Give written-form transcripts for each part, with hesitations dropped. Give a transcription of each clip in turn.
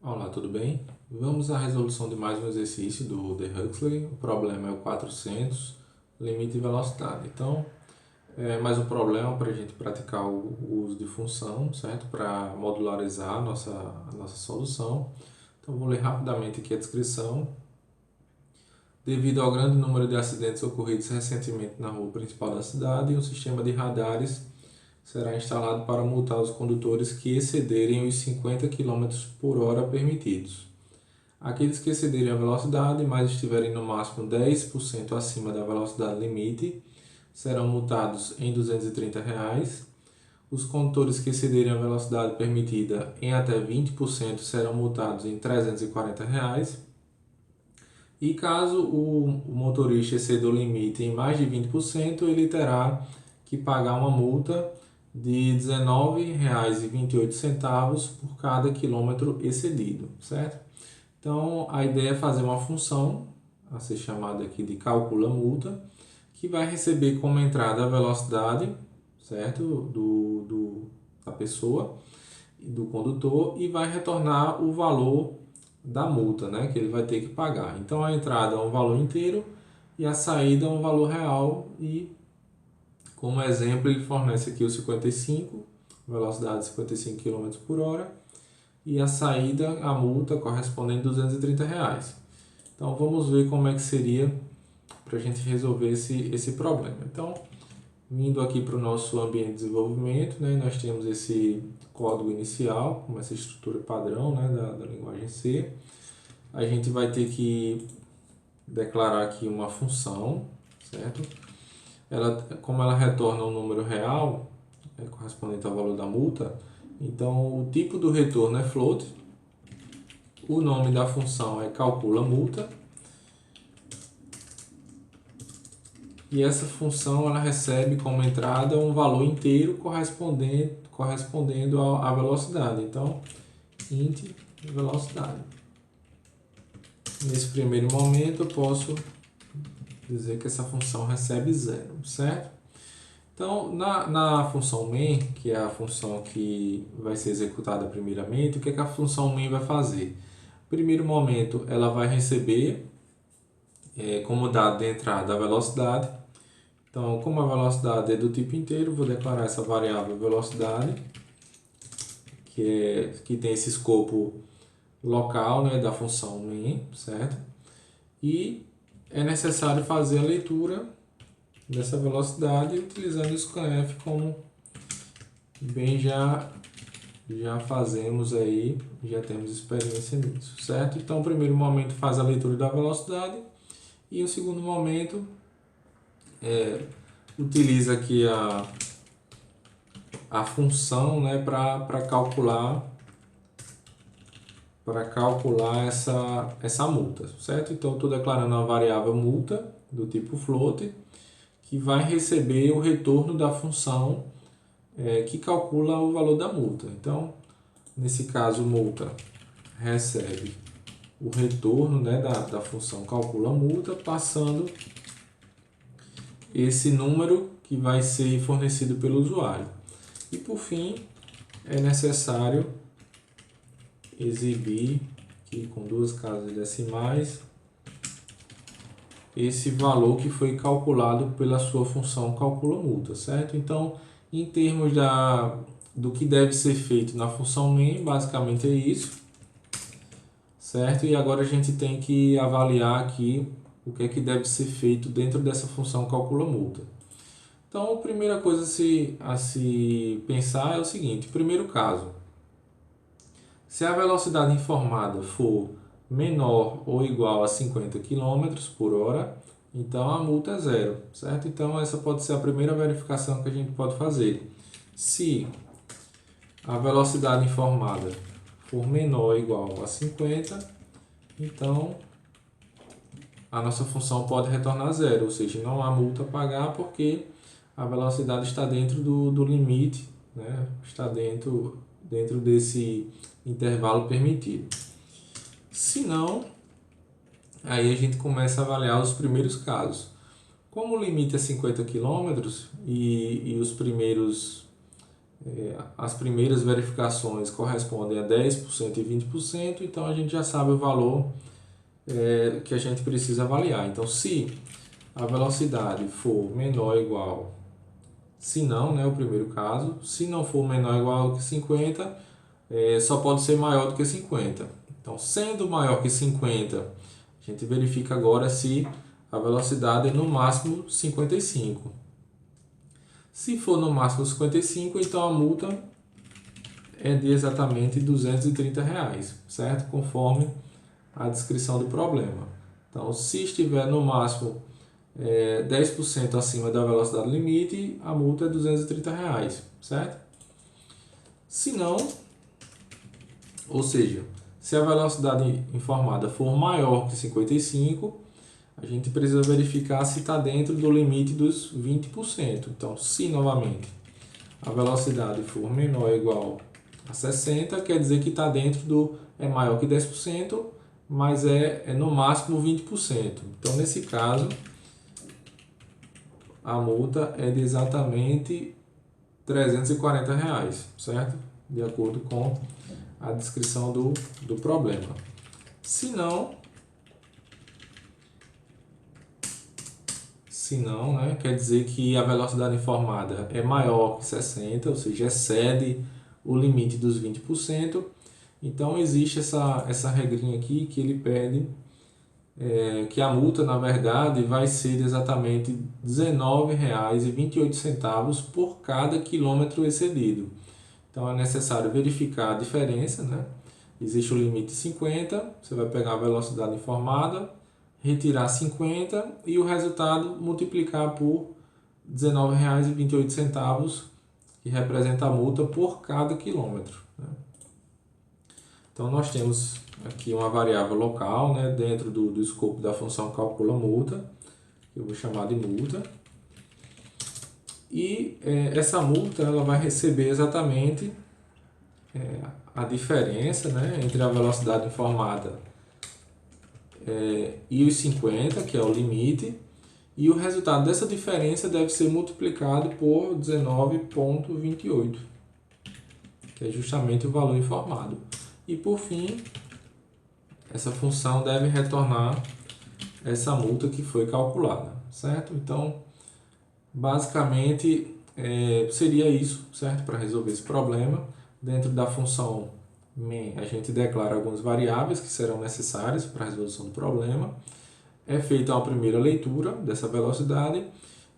Olá, tudo bem? Vamos à resolução de mais um exercício do de Huxley. O problema é o 400, limite de velocidade. Então, é mais um problema para a gente praticar o uso de função, certo? Para modularizar a nossa solução. Então, vou ler rapidamente aqui a descrição. Devido ao grande número de acidentes ocorridos recentemente na rua principal da cidade, um sistema de radares será instalado para multar os condutores que excederem os 50 km por hora permitidos. Aqueles que excederem a velocidade, mas estiverem no máximo 10% acima da velocidade limite, serão multados em R$ 230. Os condutores que excederem a velocidade permitida em até 20% serão multados em R$ 340. E caso o motorista exceda o limite em mais de 20%, ele terá que pagar uma multa de R$ 19,28 por cada quilômetro excedido, certo? Então, a ideia é fazer uma função, a ser chamada aqui de calcula multa, que vai receber como entrada a velocidade, certo? Da pessoa, do condutor, e vai retornar o valor da multa, né? Que ele vai ter que pagar. Então, a entrada é um valor inteiro e a saída é um valor real. E, como exemplo, ele fornece aqui o 55, velocidade de 55 km por hora, e a saída, a multa correspondente a R$ 230. Então vamos ver como é que seria para a gente resolver esse problema. Então, vindo aqui para o nosso ambiente de desenvolvimento, né, nós temos esse código inicial, com essa estrutura padrão, né, da linguagem C. A gente vai ter que declarar aqui uma função, certo? Como ela retorna um número real, correspondente ao valor da multa, então o tipo do retorno é float, o nome da função é calcula multa, e essa função ela recebe como entrada um valor inteiro correspondendo à velocidade. Então, int velocidade. Nesse primeiro momento eu posso dizer que essa função recebe zero, certo? Então, na função main, que é a função que vai ser executada primeiramente, o que é que a função main vai fazer? No primeiro momento, ela vai receber como dado de entrada a velocidade. Então, como a velocidade é do tipo inteiro, vou declarar essa variável velocidade, que tem esse escopo local, né, da função main, certo? E é necessário fazer a leitura dessa velocidade utilizando o scanf, como bem já fazemos aí, já temos experiência nisso, certo? Então, o primeiro momento faz a leitura da velocidade e o segundo momento utiliza aqui a função, né, para calcular essa multa, certo? Então, estou declarando a variável multa do tipo float, que vai receber o retorno da função que calcula o valor da multa. Então, nesse caso, multa recebe o retorno, né, da função calcula multa, passando esse número que vai ser fornecido pelo usuário. E por fim, é necessário exibir aqui com duas casas decimais esse valor que foi calculado pela sua função calcula multa, certo? Então, em termos do que deve ser feito na função main, basicamente é isso, certo? E agora a gente tem que avaliar aqui o que é que deve ser feito dentro dessa função calcula multa. Então, a primeira coisa a se pensar é o seguinte: primeiro caso, se a velocidade informada for menor ou igual a 50 km por hora, então a multa é zero, certo? Então, essa pode ser a primeira verificação que a gente pode fazer. Se a velocidade informada for menor ou igual a 50, então a nossa função pode retornar zero, ou seja, não há multa a pagar porque a velocidade está dentro do limite, né? Está dentro desse intervalo permitido. Se não, aí a gente começa a avaliar os primeiros casos. Como o limite é 50 km e os primeiros As primeiras verificações correspondem a 10% e 20%, então a gente já sabe o valor que a gente precisa avaliar. Então, se a velocidade for menor ou igual, se não, né, o primeiro caso, se não for menor ou igual que 50, só pode ser maior do que 50. Então, sendo maior que 50, a gente verifica agora se a velocidade é no máximo 55. Se for no máximo 55, então a multa é de exatamente R$ 230, certo? Conforme a descrição do problema. Então, se estiver no máximo 10% acima da velocidade limite, a multa é R$ 230, certo? Se não, ou seja, se a velocidade informada for maior que 55, a gente precisa verificar se está dentro do limite dos 20%. Então, se novamente a velocidade for menor ou igual a 60, quer dizer que está dentro do é maior que 10%, mas é no máximo 20%. Então, nesse caso, a multa é de exatamente R$ 340, certo? De acordo com a descrição do problema. Se não, né, quer dizer que a velocidade informada é maior que 60, ou seja, excede o limite dos 20%. Então, existe essa regrinha aqui que ele pede que a multa, na verdade, vai ser de exatamente R$ 19,28 por cada quilômetro excedido. Então, é necessário verificar a diferença, né? Existe o limite 50, você vai pegar a velocidade informada, retirar 50 e o resultado multiplicar por R$ 19,28, que representa a multa por cada quilômetro, né? Então, nós temos aqui uma variável local, né, dentro do escopo da função calcula multa, que eu vou chamar de multa. E essa multa ela vai receber exatamente a diferença, né, entre a velocidade informada e os 50, que é o limite, e o resultado dessa diferença deve ser multiplicado por 19,28, que é justamente o valor informado. E por fim, essa função deve retornar essa multa que foi calculada, certo? Então, basicamente, seria isso, certo? Para resolver esse problema, dentro da função main, a gente declara algumas variáveis que serão necessárias para a resolução do problema. É feita uma primeira leitura dessa velocidade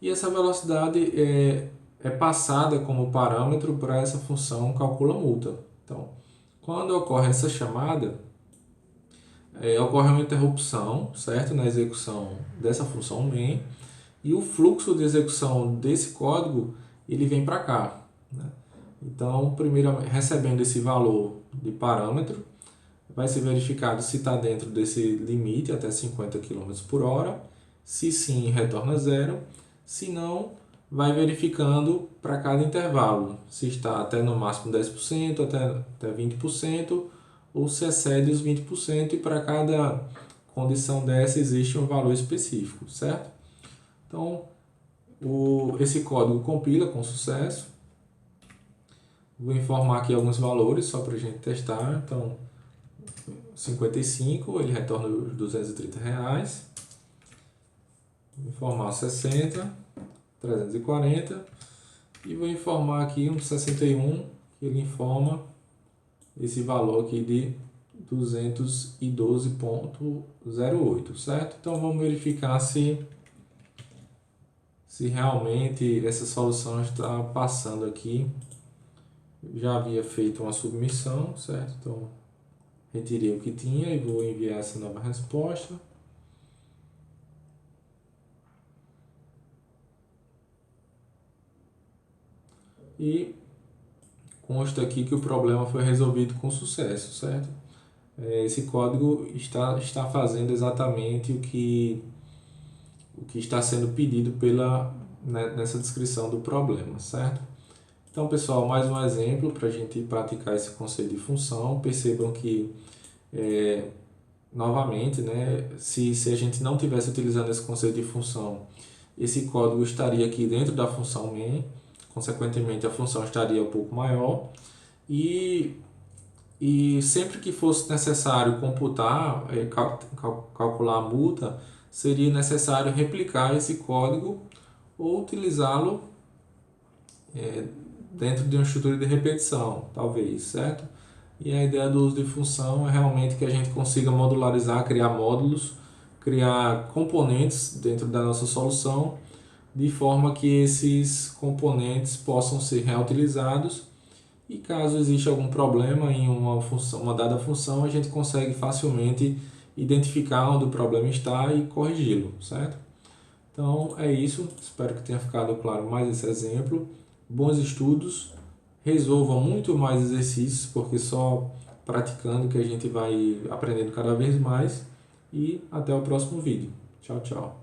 e essa velocidade é passada como parâmetro para essa função calcula multa. Então, quando ocorre essa chamada, ocorre uma interrupção, certo? Na execução dessa função main, e o fluxo de execução desse código ele vem para cá, né? Então, primeiro recebendo esse valor de parâmetro, vai ser verificado se está dentro desse limite até 50 km por hora. Se sim, retorna zero. Se não, vai verificando para cada intervalo se está até no máximo 10%, até 20%, ou se excede os 20%, e para cada condição dessa existe um valor específico, certo? Então, esse código compila com sucesso. Vou informar aqui alguns valores só para a gente testar. Então, 55, ele retorna os R$ 230. Vou informar 60, 340. E vou informar aqui um 61, que ele informa esse valor aqui de 212,08, certo? Então, vamos verificar se realmente essa solução está passando aqui. Já havia feito uma submissão, certo? Então, retirei o que tinha e vou enviar essa nova resposta. E consta aqui que o problema foi resolvido com sucesso, certo? Esse código está fazendo exatamente o que está sendo pedido nessa descrição do problema, certo? Então, pessoal, mais um exemplo para a gente praticar esse conceito de função. Percebam que, novamente, né, se a gente não tivesse utilizando esse conceito de função, esse código estaria aqui dentro da função main, consequentemente a função estaria um pouco maior, e sempre que fosse necessário computar, calcular a multa, seria necessário replicar esse código ou utilizá-lo dentro de uma estrutura de repetição, talvez, certo? E a ideia do uso de função é realmente que a gente consiga modularizar, criar módulos, criar componentes dentro da nossa solução, de forma que esses componentes possam ser reutilizados, e caso exista algum problema em uma dada função, a gente consegue facilmente identificar onde o problema está e corrigi-lo, certo? Então é isso, espero que tenha ficado claro mais esse exemplo. Bons estudos, resolva muito mais exercícios, porque só praticando que a gente vai aprendendo cada vez mais, e até o próximo vídeo. Tchau, tchau.